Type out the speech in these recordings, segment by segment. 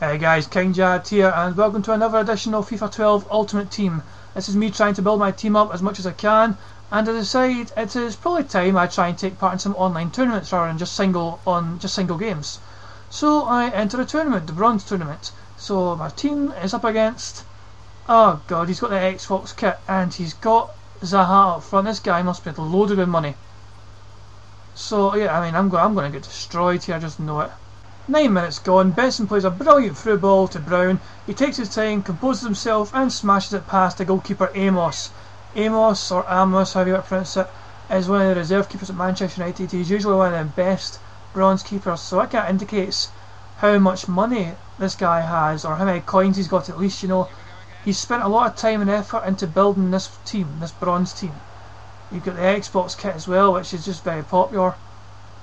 Hey guys, King Jad here and welcome to another edition of FIFA 12 Ultimate Team. This is me trying to build my team up as much as I can, and I decide it is probably time I try and take part in some online tournaments rather than just single games. So I enter a tournament, the Bronze Tournament. So my team is up against, oh god, he's got the Xbox kit and he's got Zaha up front. This guy must be loaded with money. So yeah, I mean I'm going to get destroyed here, I just know it. 9 minutes gone, Benson plays a brilliant through ball to Brown. He takes his time, composes himself and smashes it past the goalkeeper Amos. Amos, or Amos, however you want to pronounce it, is one of the reserve keepers at Manchester United. He's usually one of the best bronze keepers, so that indicates how much money this guy has, or how many coins he's got at least, you know. He's spent a lot of time and effort into building this team, this bronze team. You've got the Xbox kit as well, which is just very popular.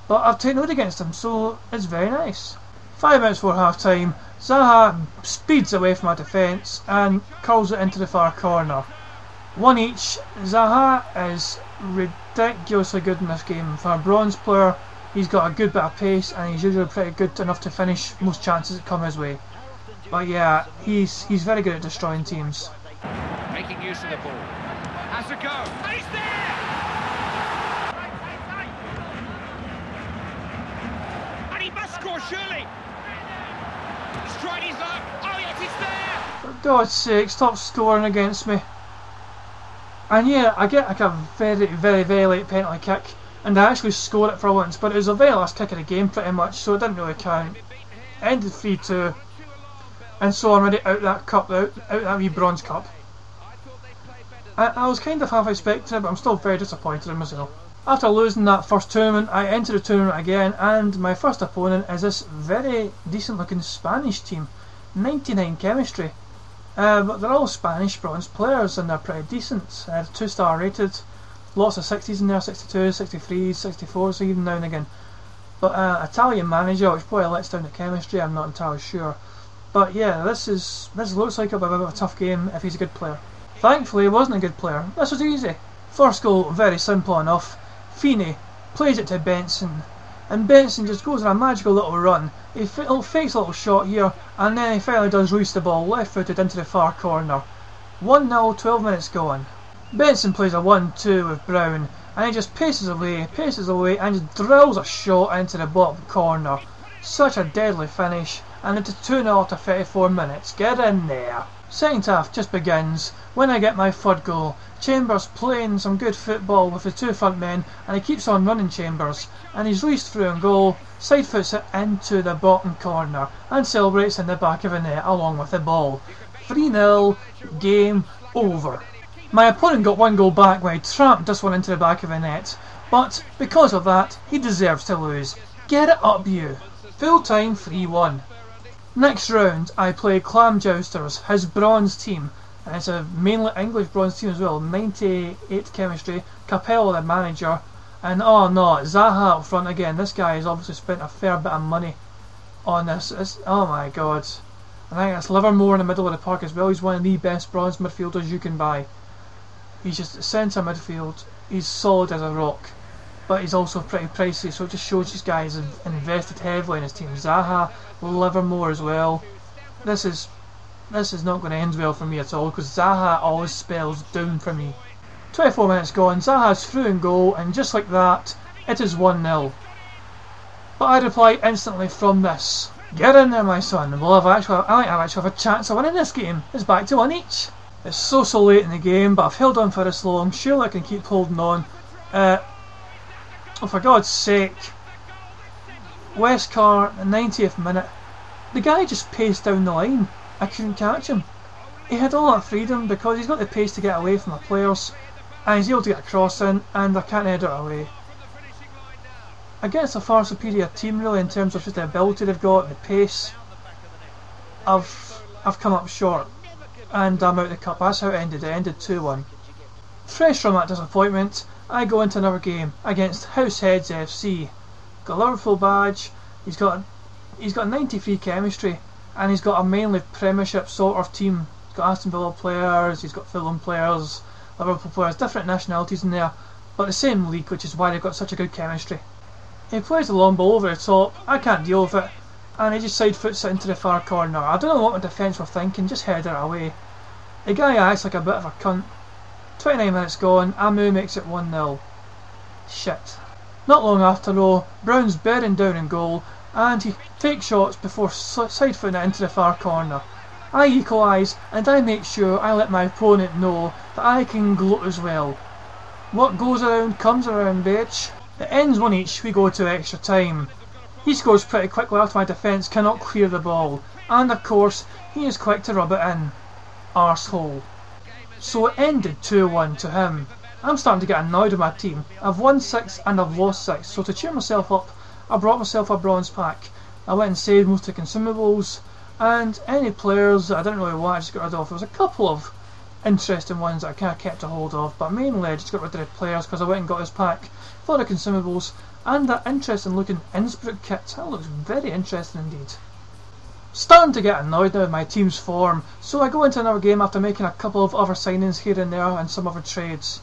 But I've taken out against him, so it's very nice. 5 minutes before half time, Zaha speeds away from our defence and curls it into the far corner. One each. Zaha is ridiculously good in this game. For a bronze player, he's got a good bit of pace and he's usually pretty good enough to finish most chances that come his way. But yeah, he's very good at destroying teams. Making use of the ball. Has a go. And he's there! Score surely. He's tried his luck. Oh yes, it's there. For God's sake, stop scoring against me. And yeah, I get like a very late penalty kick, and I actually scored it for once, but it was the very last kick of the game pretty much, so it didn't really count. Ended 3-2, and so I'm already out that cup, out that wee bronze cup. I was kind of half expecting it, but I'm still very disappointed in myself. After losing that first tournament, I entered the tournament again, and my first opponent is this very decent looking Spanish team. 99 chemistry. But they're all Spanish bronze players and they're pretty decent. 2-star rated. Lots of 60s in there, 62s, 63s, 64s even now and again. But Italian manager, which probably lets down the chemistry, I'm not entirely sure. But yeah, this looks like it'll be a bit of a tough game if he's a good player. Thankfully he wasn't a good player. This was easy. First goal, very simple enough. Feeney plays it to Benson, and Benson just goes on a magical little run. He fakes a little shot here, and then he finally does release the ball left footed into the far corner. 1-0, 12 minutes gone. Benson plays a 1-2 with Brown, and he just paces away, and just drills a shot into the bottom corner. Such a deadly finish, and it's 2-0 after 34 minutes. Get in there. Second half just begins when I get my third goal. Chambers playing some good football with the two front men, and he keeps on running Chambers, and he's released through on goal, side foots it into the bottom corner and celebrates in the back of the net along with the ball. 3-0, game over. My opponent got one goal back when he tramped this one into the back of the net, but because of that he deserves to lose. Get it up you. Full time 3-1. Next round I play Clam Jousters, his bronze team, and it's a mainly English bronze team as well. 98 chemistry, Capello the manager, and oh no, Zaha up front again. This guy has obviously spent a fair bit of money on this. Oh my god. I think it's Livermore in the middle of the park as well. He's one of the best bronze midfielders you can buy. He's just centre midfield. He's solid as a rock, but he's also pretty pricey, so it just shows this guy has invested heavily in his team. Zaha, Livermore as well. This is not going to end well for me at all, because Zaha always spells down for me. 24 minutes gone, Zaha's through and goal, and just like that, it is 1-0. But I reply instantly from this. Get in there, my son. I might actually have a chance of winning this game. It's back to 1 each. It's so late in the game, but I've held on for this long. Surely I can keep holding on. Oh, for God's sake. Westcar, the 90th minute. The guy just paced down the line. I couldn't catch him. He had all that freedom because he's got the pace to get away from the players, and he's able to get a cross in, and I can't head it away. Against a far superior team really in terms of just the ability they've got and the pace, I've come up short, and I'm out the cup. That's how it ended. It ended 2-1. Fresh from that disappointment, I go into another game against Househeads FC. Got a Liverpool badge. He's got 93 chemistry, and he's got a mainly Premiership sort of team. He's got Aston Villa players, he's got Fulham players, Liverpool players, different nationalities in there, but the same league, which is why they've got such a good chemistry. He plays the long ball over the top. I can't deal with it. and he just side foots it into the far corner. I don't know what my defence were thinking, just headed it away. The guy acts like a bit of a cunt. 29 minutes gone, Amu makes it 1-0. Shit. Not long after though, Brown's bearing down in goal, and he takes shots before side footing it into the far corner. I equalise, and I make sure I let my opponent know that I can gloat as well. What goes around comes around, bitch. It ends 1 each, we go to extra time. He scores pretty quickly after my defence cannot clear the ball, and of course, he is quick to rub it in. Arsehole. So it ended 2-1 to him. I'm starting to get annoyed with my team. I've won 6 and I've lost 6, so to cheer myself up, I brought myself a bronze pack. I went and saved most of the consumables, and any players that I didn't really want I just got rid of. There was a couple of interesting ones that I kind of kept a hold of, but mainly I just got rid of the players because I went and got this pack for the consumables, and that interesting looking Innsbruck kit. That looks very interesting indeed. Starting to get annoyed now with my team's form, so I go into another game after making a couple of other signings here and there and some other trades.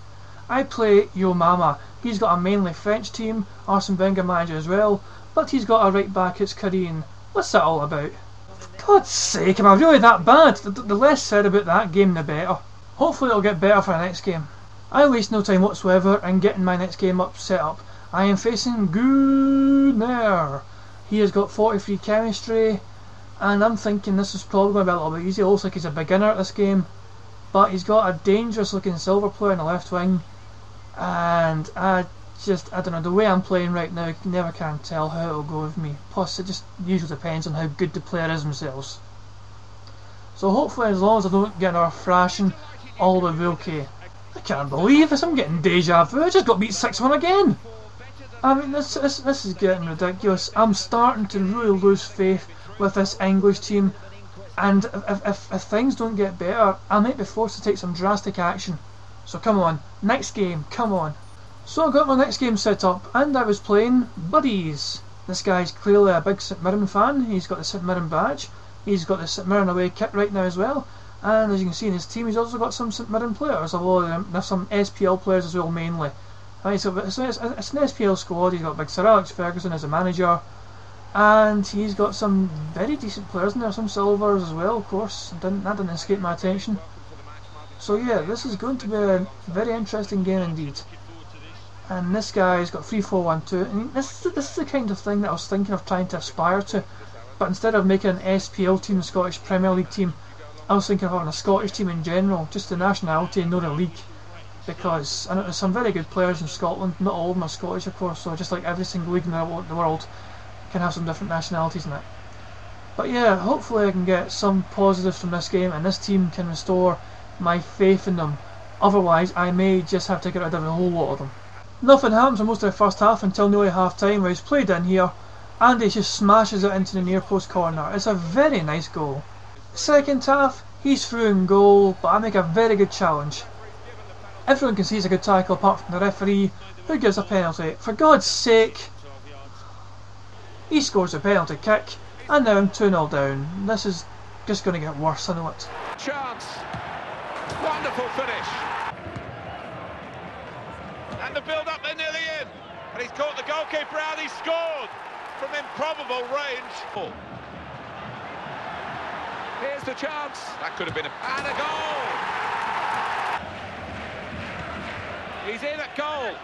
I play Yo Mama. He's got a mainly French team, Arsene Wenger manager as well, but he's got a right back, it's Korean. What's that all about? For God's sake, am I really that bad? The less said about that game the better. Hopefully it'll get better for the next game. I waste no time whatsoever in getting my next game set up. I am facing Gunnar. He has got 43 chemistry, and I'm thinking this is probably going to be a little bit easy. It looks like he's a beginner at this game, but he's got a dangerous looking silver player in the left wing, and I don't know, the way I'm playing right now, you never can tell how it'll go with me. Plus it just usually depends on how good the player is themselves. So hopefully as long as I don't get another thrashing, all will be okay. I can't believe this, I'm getting deja vu. I just got beat 6-1 again. I mean, this is getting ridiculous. I'm starting to really lose faith with this English team, and if things don't get better, I might be forced to take some drastic action. So come on, next game, come on. So I got my next game set up, and I was playing Buddies. This guy's clearly a big St Mirren fan. He's got the St Mirren badge, he's got the St Mirren away kit right now as well, and as you can see in his team he's also got some St Mirren players, although there's some SPL players as well mainly. Right, so it's an SPL squad. He's got big Sir Alex Ferguson as a manager, and he's got some very decent players in there, some silvers as well, of course. That didn't escape my attention. So yeah, this is going to be a very interesting game indeed. And this guy's got 3-4-1-2, and this is the kind of thing that I was thinking of trying to aspire to, but instead of making an SPL team, the Scottish Premier League team, I was thinking of having a Scottish team in general, just the nationality and not the league. Because I know there's some very good players in Scotland, not all of them are Scottish of course, so just like every single league in the world can have some different nationalities in it. But yeah, hopefully I can get some positives from this game and this team can restore my faith in them. Otherwise I may just have to get rid of a whole lot of them. Nothing happens for most of the first half until nearly half time, where he's played in here and he just smashes it into the near post corner. It's a very nice goal. Second half, he's through in goal, but I make a very good challenge. Everyone can see it's a good tackle apart from the referee, who gives a penalty. For God's sake! He scores a penalty kick, and now I'm 2-0 down. This is just going to get worse, I know it. Chance. Wonderful finish. And the build-up, they're nearly in. And he's caught the goalkeeper out, he scored from improbable range. Here's the chance. That could have been and a goal! He's in at goal.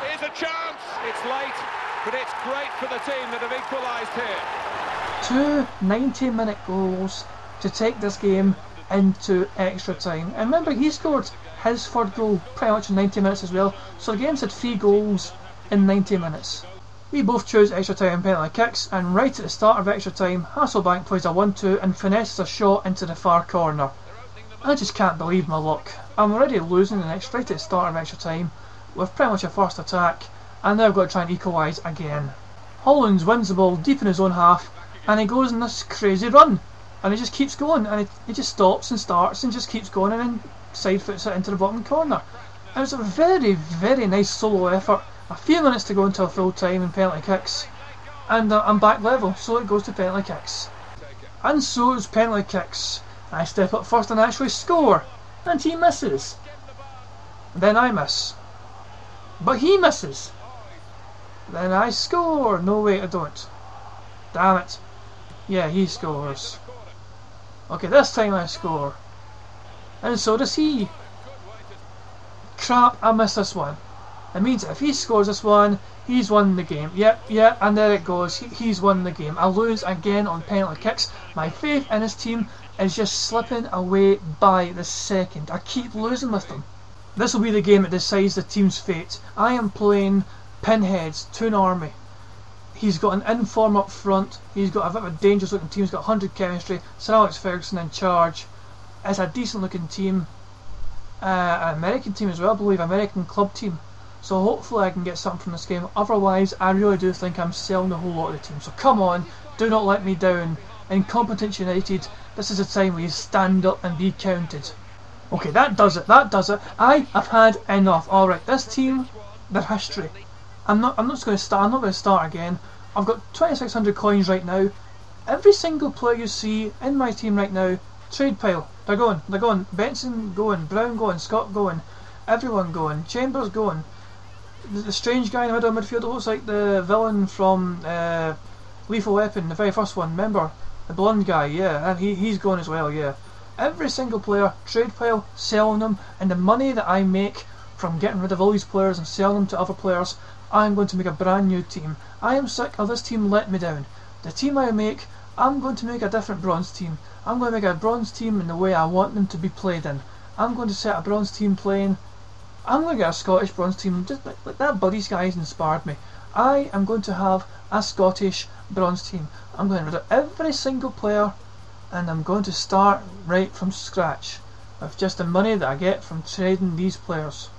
Here's a chance. It's late, but it's great for the team that have equalised here. 2 90-minute goals to take this game into extra time. And remember, he scored his third goal pretty much in 90 minutes as well, so the game's had 3 goals in 90 minutes. We both chose extra time and penalty kicks, and right at the start of extra time, Hasselbank plays a 1-2 and finesses a shot into the far corner. I just can't believe my luck. I'm already losing the next right at the start of extra time with pretty much a first attack, and now I've got to try and equalise again. Hollins wins the ball deep in his own half, and he goes on this crazy run, and he just keeps going, and he just stops and starts and just keeps going, and then side foots it into the bottom corner. It was a very, very nice solo effort. A few minutes to go until full time and penalty kicks, and I'm back level, so it goes to penalty kicks. And so it's penalty kicks. I step up first and actually score, and he misses. Then I miss, but he misses. Then I score! No, wait, I don't. Damn it. Yeah, he scores. Okay, this time I score. And so does he. Crap, I missed this one. It means if he scores this one, he's won the game. Yep, and there it goes. He's won the game. I lose again on penalty kicks. My faith in his team is just slipping away by the second. I keep losing with them. This will be the game that decides the team's fate. I am playing Pinhead's Toon Army. He's got an inform up front. He's got a bit of a dangerous looking team. He's got 100 chemistry. Sir Alex Ferguson in charge. It's a decent looking team. An American team as well, I believe. American club team. So hopefully I can get something from this game. Otherwise, I really do think I'm selling a whole lot of the team. So come on, do not let me down. Incompetence United, this is a time where you stand up and be counted. Okay, that does it. I have had enough. Alright, this team, their history. I'm not going to start again. I've got 2,600 coins right now. Every single player you see in my team right now, trade pile. They're going. Benson going, Brown going, Scott going, everyone going, Chambers going. The strange guy in the middle of midfield looks like the villain from Lethal Weapon, the very first one, remember? The blonde guy, yeah, and he's going as well, yeah. Every single player, trade pile, selling them, and the money that I make from getting rid of all these players and selling them to other players, I'm going to make a brand new team. I am sick of this team letting me down. The team I make, I'm going to make a different bronze team. I'm going to make a bronze team in the way I want them to be played in. I'm going to set a bronze team playing. I'm going to get a Scottish bronze team, just like that Buddies guys inspired me. I am going to have a Scottish bronze team. I'm going to rid of every single player and I'm going to start right from scratch with just the money that I get from trading these players.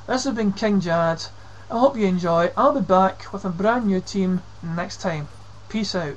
This has been King Jad. I hope you enjoy. I'll be back with a brand new team next time. Peace out.